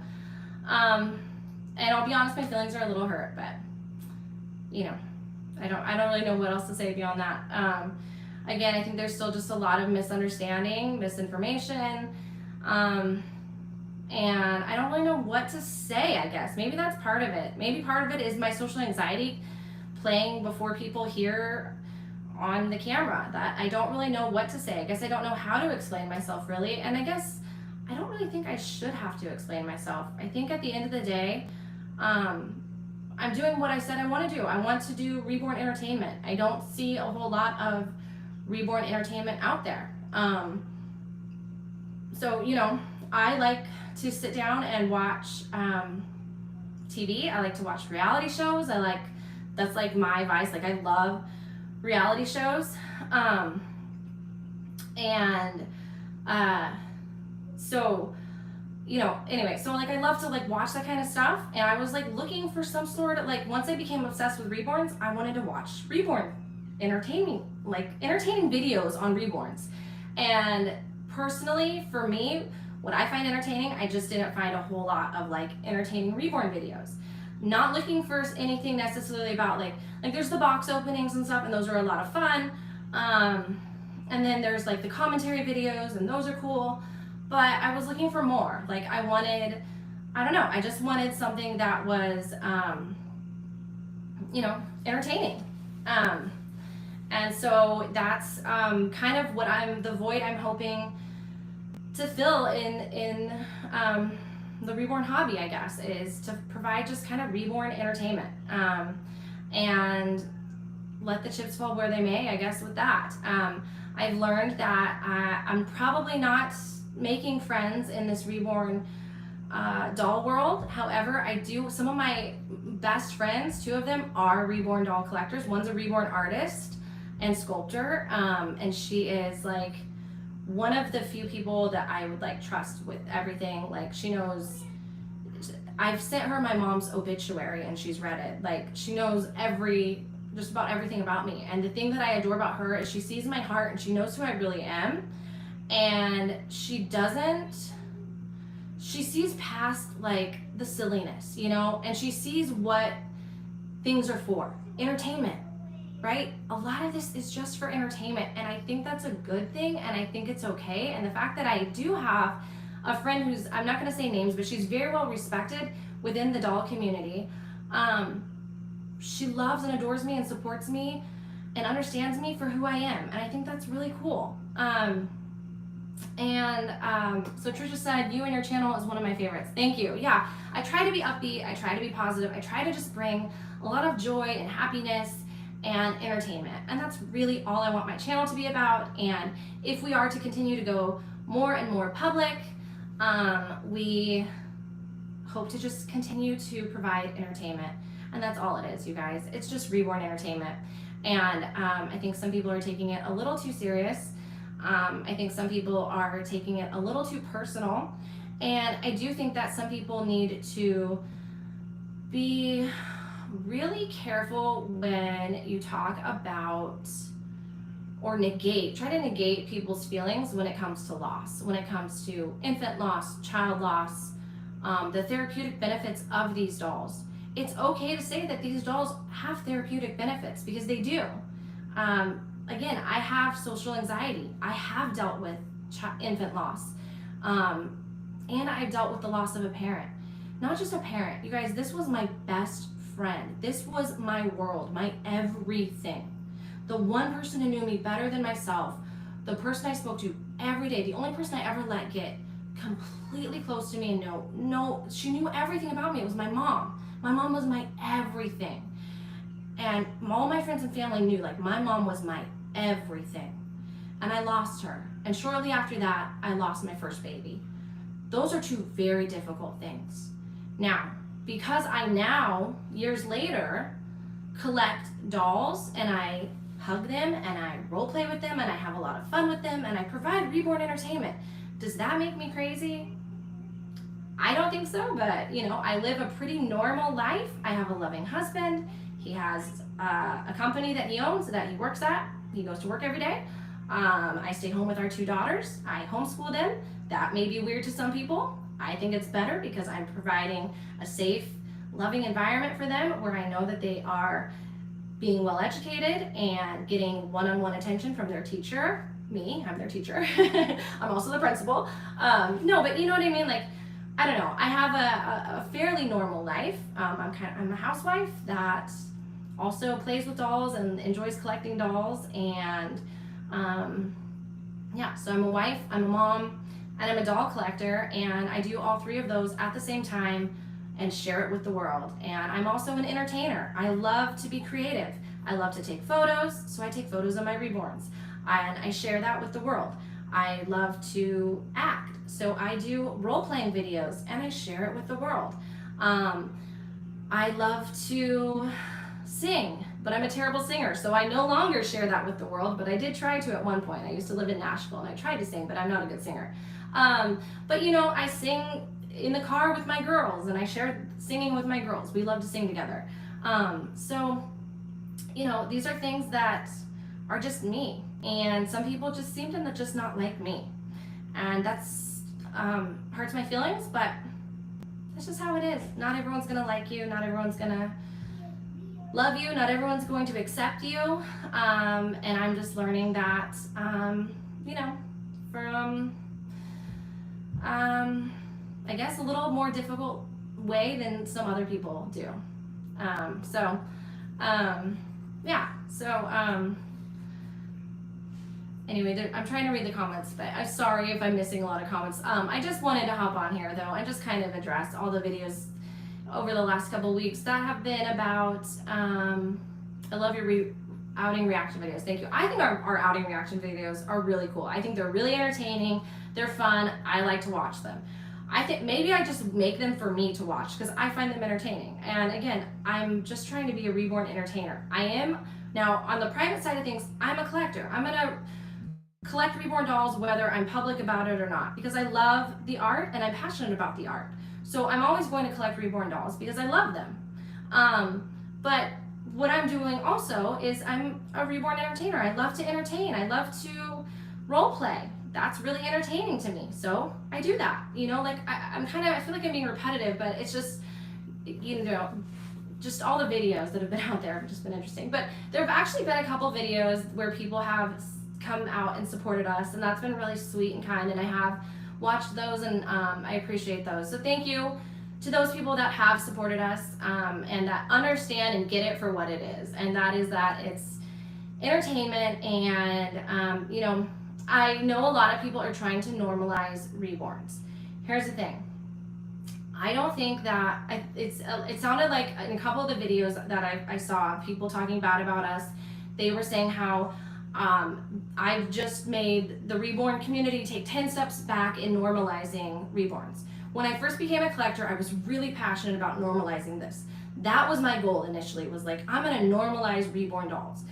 and I'll be honest, my feelings are a little hurt, but you know, I don't really know what else to say beyond that. Again, I think there's still just a lot of misunderstanding, misinformation, and I don't really know what to say, I guess. Maybe that's part of it. Maybe part of it is my social anxiety playing before people here on the camera, that I don't really know what to say. I guess I don't know how to explain myself really, and I guess I don't really think I should have to explain myself. I think at the end of the day, I'm doing what I said I want to do. I want to do Reborn entertainment. I don't see a whole lot of Reborn entertainment out there. So, you know, I like to sit down and watch TV. I like to watch reality shows. That's like my vice. Like, I love reality shows. So, you know, anyway, so like I love to like watch that kind of stuff, and I was like looking for some sort of like, once I became obsessed with Reborns, I wanted to watch Reborn entertaining videos on Reborns. And personally, for me, what I find entertaining, I just didn't find a whole lot of like entertaining Reborn videos. Not looking for anything necessarily about like there's the box openings and stuff, and those are a lot of fun. And then there's like the commentary videos, and those are cool. But I was looking for more. Like I don't know, I just wanted something that was, you know, entertaining. And so that's kind of what the void I'm hoping to fill in the Reborn hobby, I guess, is to provide just kind of Reborn entertainment. And let the chips fall where they may, I guess, with that. I've learned that I'm probably not making friends in this Reborn doll world. However, some of my best friends, 2 of them are Reborn doll collectors. One's a Reborn artist and sculptor, and she is like one of the few people that I would like trust with everything. Like, she knows, I've sent her my mom's obituary and she's read it. Like, she knows just about everything about me. And the thing that I adore about her is she sees my heart and she knows who I really am. And she sees past like the silliness, you know, and she sees what things are for. Entertainment, right? A lot of this is just for entertainment, and I think that's a good thing, and I think it's okay. And the fact that I do have a friend who's, I'm not going to say names, but she's very well respected within the doll community. She loves and adores me and supports me and understands me for who I am, and I think that's really cool. So Trisha said, you and your channel is one of my favorites. Thank you. Yeah, I try to be upbeat. I try to be positive. I try to just bring a lot of joy and happiness and entertainment. And that's really all I want my channel to be about. And if we are to continue to go more and more public, we hope to just continue to provide entertainment. And that's all it is, you guys. It's just Reborn entertainment. And I think some people are taking it a little too serious. I think some people are taking it a little too personal. And I do think that some people need to be really careful when you talk about or try to negate people's feelings when it comes to loss, when it comes to infant loss, child loss, the therapeutic benefits of these dolls. It's okay to say that these dolls have therapeutic benefits, because they do. Again, I have social anxiety. I have dealt with infant loss. And I've dealt with the loss of a parent. Not just a parent. You guys, this was my best friend. This was my world, my everything. The one person who knew me better than myself, the person I spoke to every day, the only person I ever let get completely close to me and she knew everything about me. It was my mom. My mom was my everything. And all my friends and family knew, like, my mom was my everything. And I lost her. And shortly after that, I lost my first baby. Those are 2 very difficult things. Now, because I now, years later, collect dolls and I hug them and I role play with them and I have a lot of fun with them and I provide Reborn entertainment, does that make me crazy? I don't think so, but you know, I live a pretty normal life. I have a loving husband. He has a company that he owns that he works at. He goes to work every day. I stay home with our 2 daughters. I homeschool them. That may be weird to some people. I think it's better because I'm providing a safe, loving environment for them where I know that they are being well educated and getting one-on-one attention from their teacher. Me, I'm their teacher. I'm also the principal. No, but you know what I mean? Like, I don't know. I have a fairly normal life. I'm a housewife that also plays with dolls and enjoys collecting dolls. And yeah, so I'm a wife, I'm a mom, and I'm a doll collector. And I do all 3 of those at the same time and share it with the world. And I'm also an entertainer. I love to be creative. I love to take photos, so I take photos of my reborns. And I share that with the world. I love to act, so I do role-playing videos and I share it with the world. I love to sing, but I'm a terrible singer, so I no longer share that with the world, but I did try to at one point. I used to live in Nashville and I tried to sing, but I'm not a good singer. But you know, I sing in the car with my girls and I share singing with my girls. We love to sing together. So, you know, these are things that are just me. And some people just seem to just not like me. And that's hurts my feelings, but that's just how it is. Not everyone's gonna like you, not everyone's gonna love you, not everyone's going to accept you. And I'm just learning that, you know, from, I guess, a little more difficult way than some other people do. Yeah, so, anyway, I'm trying to read the comments, but I'm sorry if I'm missing a lot of comments. I just wanted to hop on here, though, and just kind of address all the videos over the last couple weeks that have been about, I love your outing reaction videos. Thank you. I think our outing reaction videos are really cool. I think they're really entertaining. They're fun. I like to watch them. I think maybe I just make them for me to watch because I find them entertaining. And again, I'm just trying to be a reborn entertainer. I am now on the private side of things. I'm a collector. I'm gonna collect reborn dolls whether I'm public about it or not, because I love the art and I'm passionate about the art. So I'm always going to collect reborn dolls because I love them. But what I'm doing also is I'm a reborn entertainer. I love to entertain. I love to role play. That's really entertaining to me. So I do that. You know, like I feel like I'm being repetitive, but it's just, you know, just all the videos that have been out there have just been interesting. But there have actually been a couple videos where people have come out and supported us, and that's been really sweet and kind, and I have watched those, and I appreciate those. So thank you to those people that have supported us and that understand and get it for what it is, and that is that it's entertainment. And you know, I know a lot of people are trying to normalize reborns. Here's the thing. I don't think that it sounded like in a couple of the videos that I saw people talking bad about us. They were saying how I've just made the reborn community take 10 steps back in normalizing reborns. When I first became a collector, I was really passionate about normalizing this. That was my goal initially, was like, I'm gonna normalize reborn dolls.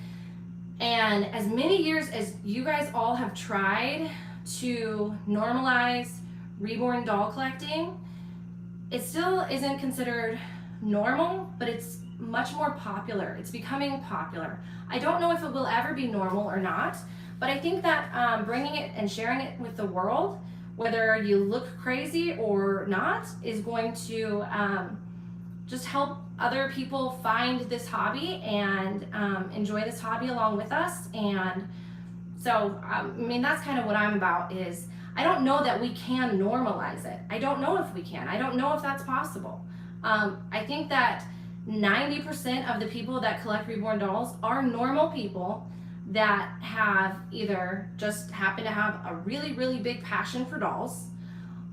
And as many years as you guys all have tried to normalize reborn doll collecting, it still isn't considered normal, but it's much more popular. It's becoming popular. I don't know if it will ever be normal or not, but I think that bringing it and sharing it with the world, whether you look crazy or not, is going to just help other people find this hobby and enjoy this hobby along with us. And so, I mean, that's kind of what I'm about. Is I don't know that we can normalize it. I don't know if we can. I don't know if that's possible. I think that 90% of the people that collect reborn dolls are normal people that have either just happen to have a really, really big passion for dolls,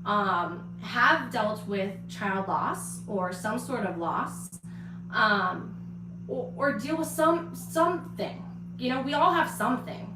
have dealt with child loss or some sort of loss, or deal with something. You know, we all have something.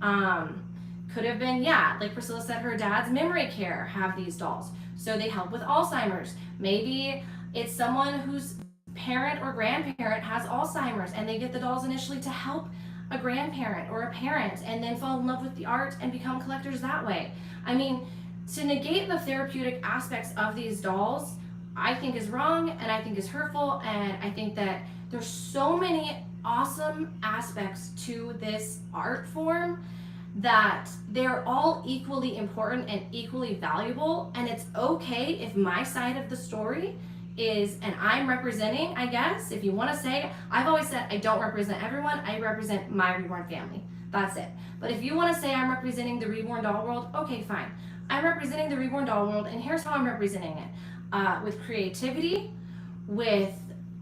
Could have been, yeah, like Priscilla said, her dad's memory care have these dolls, so they help with Alzheimer's. Maybe it's someone whose parent or grandparent has Alzheimer's and they get the dolls initially to help a grandparent or a parent, and then fall in love with the art and become collectors that way. I mean, to negate the therapeutic aspects of these dolls, I think is wrong, and I think is hurtful, and I think that there's so many awesome aspects to this art form that they're all equally important and equally valuable. And it's okay if my side of the story is, and I'm representing, I guess, if you want to say, I've always said I don't represent everyone, I represent my Reborn family. That's it. But if you want to say I'm representing the Reborn doll world, okay, fine. I'm representing the Reborn doll world, and here's how I'm representing it. With creativity, with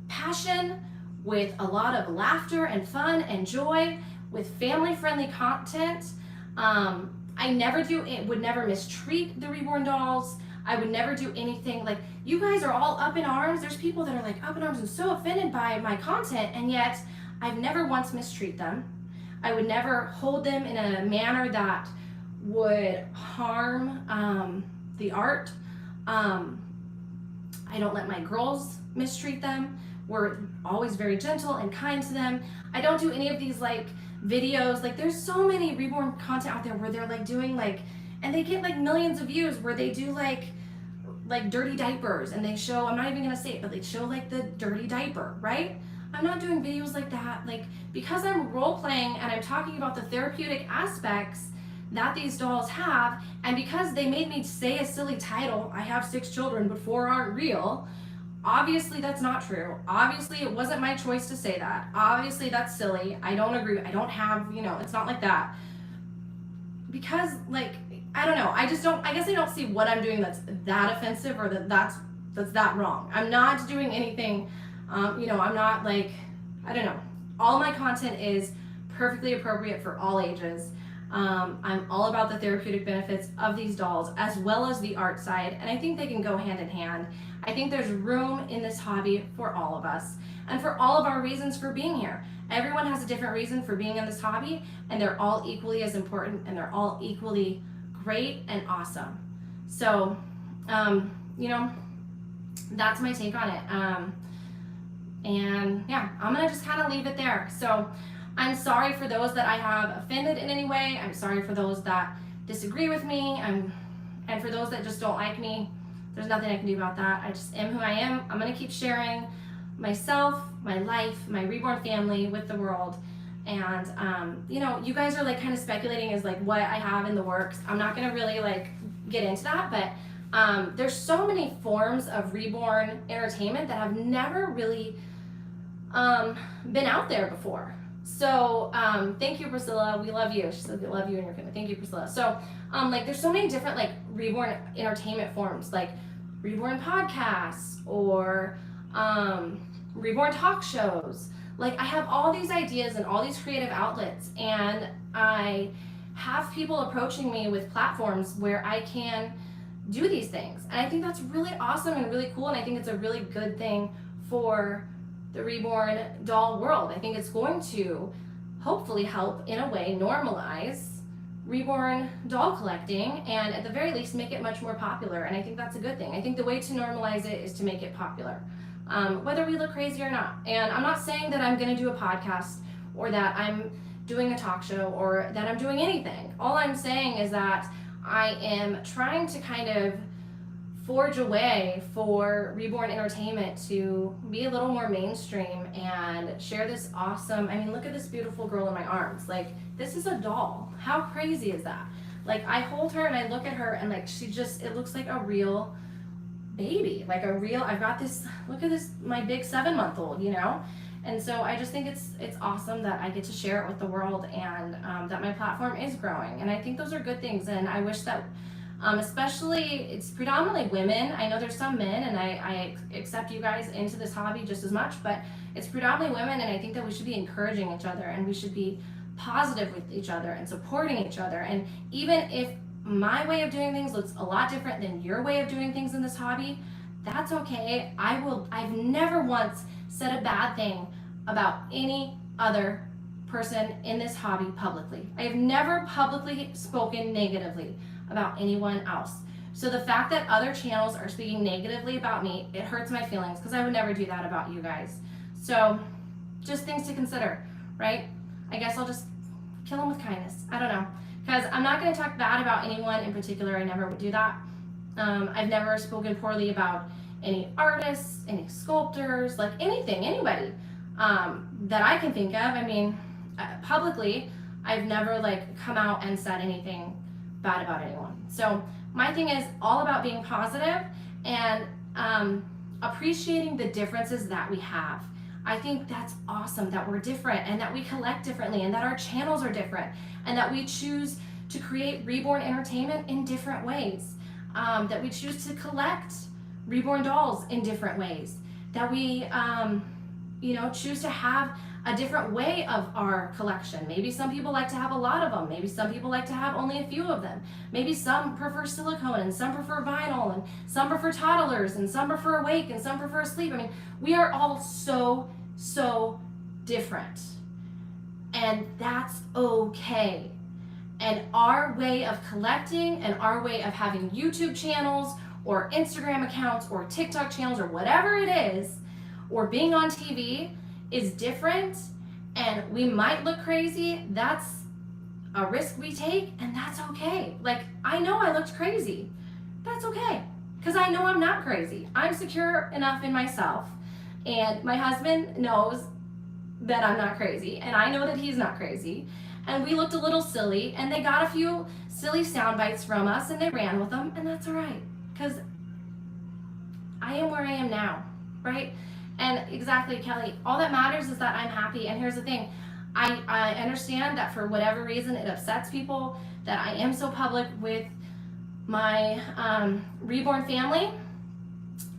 passion, with a lot of laughter and fun and joy, with family-friendly content. I never would never mistreat the Reborn dolls. I would never do anything like, you guys are all up in arms. There's people that are like up in arms and so offended by my content, and yet I've never once mistreat them. I would never hold them in a manner that would harm the art. I don't let my girls mistreat them. We're always very gentle and kind to them. I don't do any of these like videos. Like, there's so many Reborn content out there where they're like doing like, and they get like millions of views, where they do like dirty diapers, and they show, I'm not even gonna say it, but they show like the dirty diaper, right? I'm not doing videos like that. Like, because I'm role playing and I'm talking about the therapeutic aspects that these dolls have, and because they made me say a silly title, I have 6 children but 4 aren't real. Obviously that's not true. Obviously it wasn't my choice to say that. Obviously that's silly. I don't agree. I don't have, you know, it's not like that. Because like, I don't know. I guess I don't see what I'm doing that's that offensive, or that's that wrong. I'm not doing anything, you know, I'm not like, I don't know. All my content is perfectly appropriate for all ages. I'm all about the therapeutic benefits of these dolls as well as the art side, and I think they can go hand in hand. I think there's room in this hobby for all of us and for all of our reasons for being here. Everyone has a different reason for being in this hobby, and they're all equally as important, and they're all equally great and awesome. So you know, that's my take on it. And yeah, I'm gonna just kind of leave it there. So I'm sorry for those that I have offended in any way. I'm sorry for those that disagree with me. And for those that just don't like me, there's nothing I can do about that. I just am who I am. I'm gonna keep sharing myself, my life, my reborn family with the world. And you know, you guys are like kind of speculating as like what I have in the works. I'm not gonna really like get into that, but there's so many forms of reborn entertainment that have never really been out there before. So thank you, Priscilla. We love you. She said we love you and your family. Thank you, Priscilla. So like there's so many different like reborn entertainment forms, like reborn podcasts or reborn talk shows. Like I have all these ideas and all these creative outlets, and I have people approaching me with platforms where I can do these things. And I think that's really awesome and really cool, and I think it's a really good thing for the reborn doll world. I think it's going to hopefully help in a way normalize reborn doll collecting, and at the very least make it much more popular. And I think that's a good thing. I think the way to normalize it is to make it popular, whether we look crazy or not. And I'm not saying that I'm going to do a podcast or that I'm doing a talk show or that I'm doing anything. All I'm saying is that I am trying to kind of forge a way for reborn entertainment to be a little more mainstream and share this awesome, I mean, look at this beautiful girl in my arms. Like, this is a doll. How crazy is that? Like, I hold her and I look at her and like she just, it looks like a real baby, like a real, I've got this, look at this, my big 7-month-old, you know? And so I just think it's awesome that I get to share it with the world, and that my platform is growing. And I think those are good things. And I wish that, especially, it's predominantly women. I know there's some men, and I accept you guys into this hobby just as much, but it's predominantly women, and I think that we should be encouraging each other, and we should be positive with each other and supporting each other. And even if my way of doing things looks a lot different than your way of doing things in this hobby, that's okay. I've never once said a bad thing about any other person in this hobby publicly. I have never publicly spoken negatively about anyone else. So the fact that other channels are speaking negatively about me, it hurts my feelings, because I would never do that about you guys. So just things to consider, right? I guess I'll just kill them with kindness. I don't know, because I'm not going to talk bad about anyone in particular. I never would do that. I've never spoken poorly about any artists, any sculptors, like anything, anybody that I can think of. I mean, publicly, I've never like come out and said anything bad about anyone. So my thing is all about being positive and appreciating the differences that we have. I think that's awesome that we're different and that we collect differently and that our channels are different and that we choose to create reborn entertainment in different ways, that we choose to collect reborn dolls in different ways, that we choose to have a different way of our collection. Maybe some people like to have a lot of them. Maybe some people like to have only a few of them. Maybe some prefer silicone and some prefer vinyl and some prefer toddlers and some prefer awake and some prefer asleep. I mean, we are all so different, and that's okay. And our way of collecting and our way of having YouTube channels or Instagram accounts or TikTok channels or whatever it is, or being on TV is different, and we might look crazy. That's a risk we take, and that's okay. Like, I know I looked crazy. That's okay, because I know I'm not crazy. I'm secure enough in myself, and my husband knows that I'm not crazy, and I know that he's not crazy. And we looked a little silly, and they got a few silly sound bites from us, and they ran with them, and that's all right, because I am where I am now, right? And exactly, Kelly, all that matters is that I'm happy. And here's the thing, I understand that for whatever reason it upsets people that I am so public with my reborn family,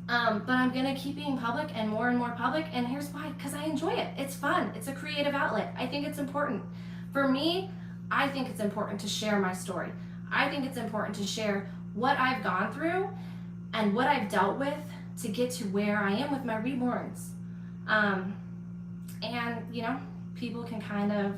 but I'm gonna keep being public and more public. And here's why: because I enjoy it. It's fun. It's a creative outlet. I think it's important. For me, I think it's important to share my story. I think it's important to share what I've gone through and what I've dealt with to get to where I am with my reborns. And people can kind of,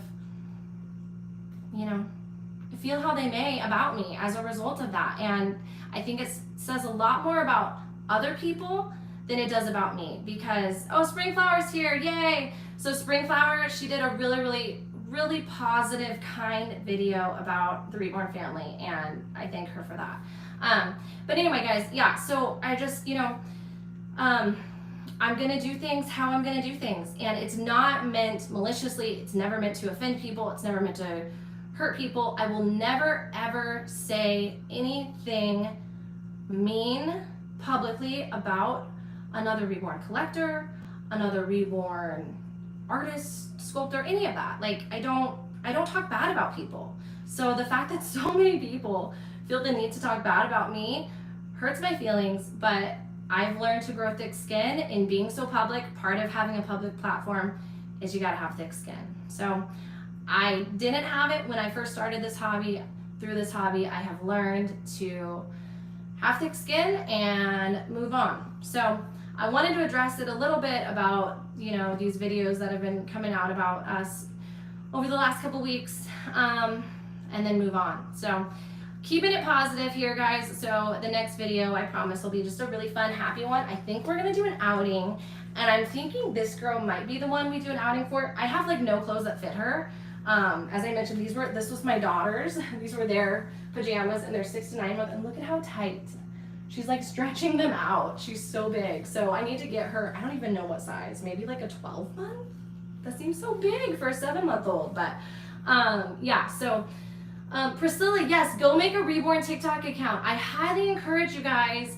feel how they may about me as a result of that. And I think it's says a lot more about other people than it does about me, because, oh, Spring Flower's here, yay! So Spring Flower, she did a really positive, kind video about the Reborn family, and I thank her for that. But anyway, guys, yeah, so I just, I'm gonna do things how I'm gonna do things, and it's not meant maliciously. It's never meant to offend people. It's never meant to hurt people. I will never ever say anything mean publicly about another Reborn collector, another Reborn artist, sculptor, any of that. Like, I don't talk bad about people. So the fact that so many people feel the need to talk bad about me hurts my feelings, but I've learned to grow thick skin in being so public. Part of having a public platform is you gotta have thick skin. So I didn't have it when I first started this hobby. Through this hobby, I have learned to have thick skin and move on. So I wanted to address it a little bit about, these videos that have been coming out about us over the last couple weeks, and then move on. So keeping it positive here, guys. So the next video, I promise, will be just a really fun, happy one. I think we're gonna do an outing, and I'm thinking this girl might be the one we do an outing for. I have like no clothes that fit her. As I mentioned, this was my daughter's. These were their pajamas, and they're 6 to 9 months, and look at how tight. She's like stretching them out. She's so big. So I need to get her, I don't even know what size, maybe like a 12 month? That seems so big for a 7-month-old, but yeah, so Priscilla, yes, go make a Reborn TikTok account. I highly encourage you guys.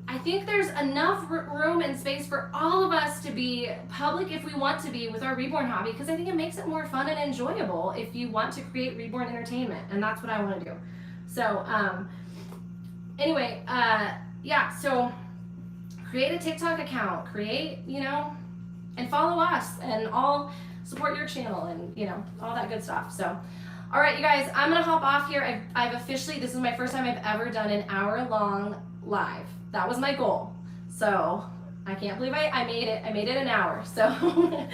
I think there's enough room and space for all of us to be public if we want to be with our Reborn hobby, because I think it makes it more fun and enjoyable if you want to create Reborn entertainment, and that's what I want to do. So anyway, yeah, so create a TikTok account, and follow us, and I'll support your channel, and all that good stuff. So all right, you guys, I'm gonna hop off here. I've officially, this is my first time I've ever done an hour-long live. That was my goal. So I can't believe I made it. I made it an hour. So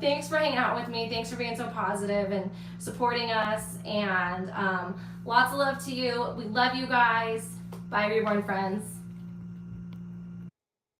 thanks for hanging out with me. Thanks for being so positive and supporting us. And lots of love to you. We love you guys. Bye, Reborn friends.